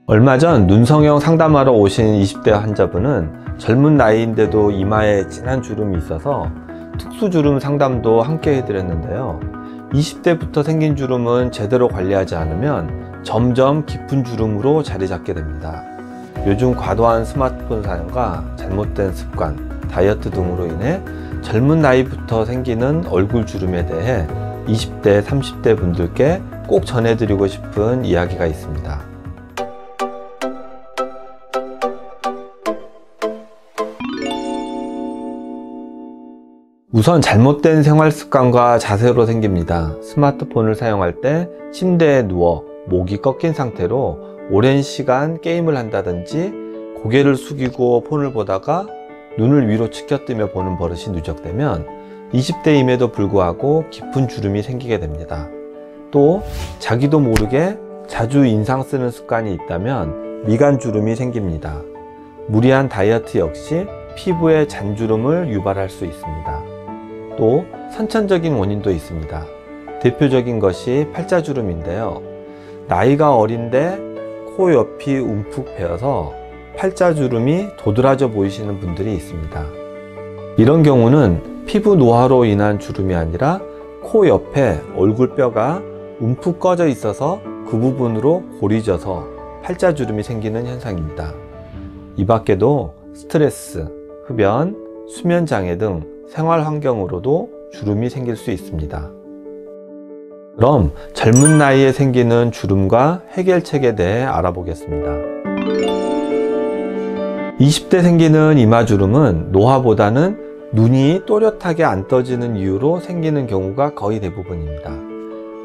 얼마 전 눈성형 상담하러 오신 20대 환자분은 젊은 나이인데도 이마에 진한 주름이 있어서 특수주름 상담도 함께 해드렸는데요. 20대부터 생긴 주름은 제대로 관리하지 않으면 점점 깊은 주름으로 자리 잡게 됩니다. 요즘 과도한 스마트폰 사용과 잘못된 습관, 다이어트 등으로 인해 젊은 나이부터 생기는 얼굴 주름에 대해 20대, 30대 분들께 꼭 전해드리고 싶은 이야기가 있습니다. 우선 잘못된 생활 습관과 자세로 생깁니다. 스마트폰을 사용할 때 침대에 누워 목이 꺾인 상태로 오랜 시간 게임을 한다든지 고개를 숙이고 폰을 보다가 눈을 위로 치켜뜨며 보는 버릇이 누적되면 20대임에도 불구하고 깊은 주름이 생기게 됩니다. 또 자기도 모르게 자주 인상 쓰는 습관이 있다면 미간 주름이 생깁니다. 무리한 다이어트 역시 피부에 잔주름을 유발할 수 있습니다. 또 선천적인 원인도 있습니다. 대표적인 것이 팔자주름인데요. 나이가 어린데 코 옆이 움푹 패여서 팔자주름이 도드라져 보이시는 분들이 있습니다. 이런 경우는 피부 노화로 인한 주름이 아니라 코 옆에 얼굴뼈가 움푹 꺼져 있어서 그 부분으로 골이 져서 팔자주름이 생기는 현상입니다. 이 밖에도 스트레스, 흡연, 수면장애 등 생활 환경으로도 주름이 생길 수 있습니다. 그럼 젊은 나이에 생기는 주름과 해결책에 대해 알아보겠습니다. 20대 생기는 이마주름은 노화보다는 눈이 또렷하게 안 떠지는 이유로 생기는 경우가 거의 대부분입니다.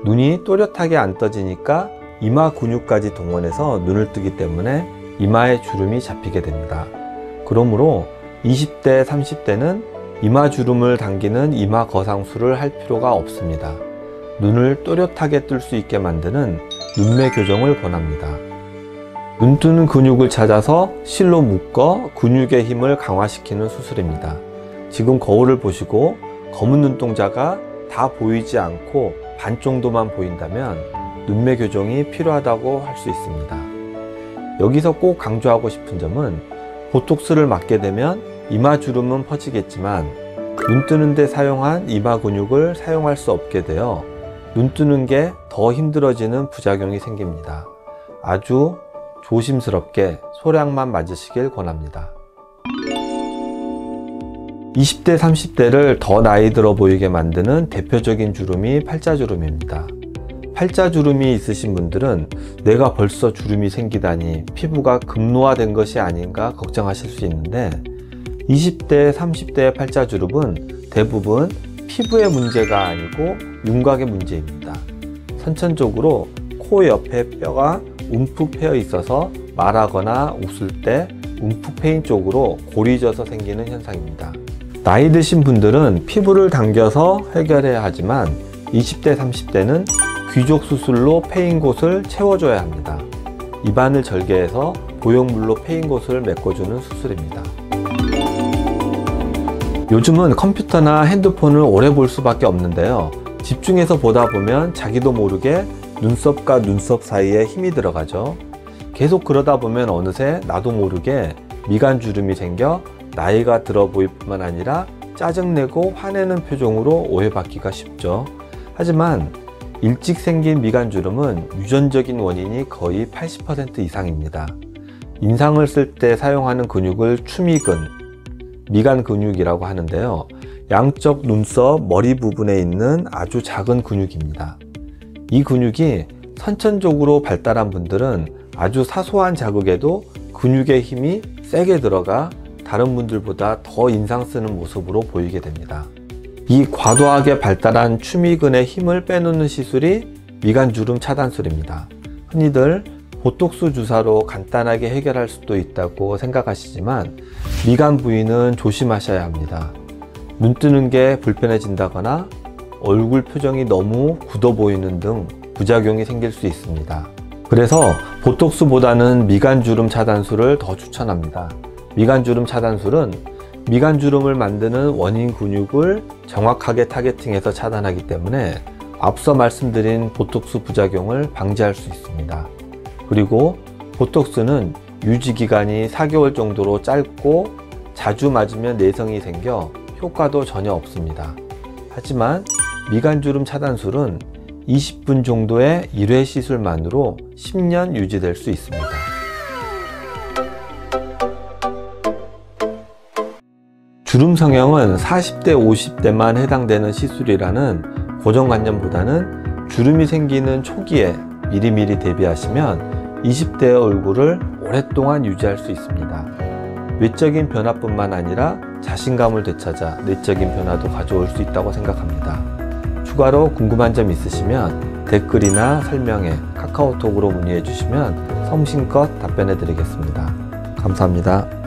눈이 또렷하게 안 떠지니까 이마 근육까지 동원해서 눈을 뜨기 때문에 이마에 주름이 잡히게 됩니다. 그러므로 20대, 30대는 이마주름을 당기는 이마 거상술을 할 필요가 없습니다. 눈을 또렷하게 뜰 수 있게 만드는 눈매 교정을 권합니다. 눈 뜨는 근육을 찾아서 실로 묶어 근육의 힘을 강화시키는 수술입니다. 지금 거울을 보시고 검은 눈동자가 다 보이지 않고 반 정도만 보인다면 눈매 교정이 필요하다고 할 수 있습니다. 여기서 꼭 강조하고 싶은 점은 보톡스를 맞게 되면 이마주름은 퍼지겠지만 눈 뜨는 데 사용한 이마 근육을 사용할 수 없게 되어 눈 뜨는 게 더 힘들어지는 부작용이 생깁니다. 아주 조심스럽게 소량만 맞으시길 권합니다. 20대, 30대를 더 나이 들어 보이게 만드는 대표적인 주름이 팔자주름입니다. 팔자주름이 있으신 분들은 내가 벌써 주름이 생기다니 피부가 급노화된 것이 아닌가 걱정하실 수 있는데 20대, 30대의 팔자주름은 대부분 피부의 문제가 아니고 윤곽의 문제입니다. 선천적으로 코 옆에 뼈가 움푹 패여 있어서 말하거나 웃을 때 움푹 패인 쪽으로 골이 져서 생기는 현상입니다. 나이 드신 분들은 피부를 당겨서 해결해야 하지만 20대, 30대는 귀족 수술로 패인 곳을 채워줘야 합니다. 입안을 절개해서 보형물로 패인 곳을 메꿔주는 수술입니다. 요즘은 컴퓨터나 핸드폰을 오래 볼 수밖에 없는데요. 집중해서 보다 보면 자기도 모르게 눈썹과 눈썹 사이에 힘이 들어가죠. 계속 그러다 보면 어느새 나도 모르게 미간 주름이 생겨 나이가 들어 보일 뿐만 아니라 짜증내고 화내는 표정으로 오해받기가 쉽죠. 하지만 일찍 생긴 미간 주름은 유전적인 원인이 거의 80% 이상입니다. 인상을 쓸 때 사용하는 근육을 추미근, 미간 근육이라고 하는데요. 양쪽 눈썹 머리 부분에 있는 아주 작은 근육입니다. 이 근육이 선천적으로 발달한 분들은 아주 사소한 자극에도 근육의 힘이 세게 들어가 다른 분들보다 더 인상 쓰는 모습으로 보이게 됩니다. 이 과도하게 발달한 추미근의 힘을 빼놓는 시술이 미간주름 차단술입니다. 흔히들 보톡스 주사로 간단하게 해결할 수도 있다고 생각하시지만 미간 부위는 조심하셔야 합니다. 눈 뜨는 게 불편해진다거나 얼굴 표정이 너무 굳어 보이는 등 부작용이 생길 수 있습니다. 그래서 보톡스보다는 미간주름 차단술을 더 추천합니다. 미간주름 차단술은 미간주름을 만드는 원인 근육을 정확하게 타겟팅해서 차단하기 때문에 앞서 말씀드린 보톡스 부작용을 방지할 수 있습니다. 그리고 보톡스는 유지기간이 4개월 정도로 짧고 자주 맞으면 내성이 생겨 효과도 전혀 없습니다. 하지만 미간주름 차단술은 20분 정도의 1회 시술만으로 10년 유지될 수 있습니다. 주름 성형은 40대, 50대만 해당되는 시술이라는 고정관념보다는 주름이 생기는 초기에 미리미리 대비하시면 20대의 얼굴을 오랫동안 유지할 수 있습니다. 외적인 변화뿐만 아니라 자신감을 되찾아 내적인 변화도 가져올 수 있다고 생각합니다. 추가로 궁금한 점 있으시면 댓글이나 설명에 카카오톡으로 문의해 주시면 성심껏 답변해 드리겠습니다. 감사합니다.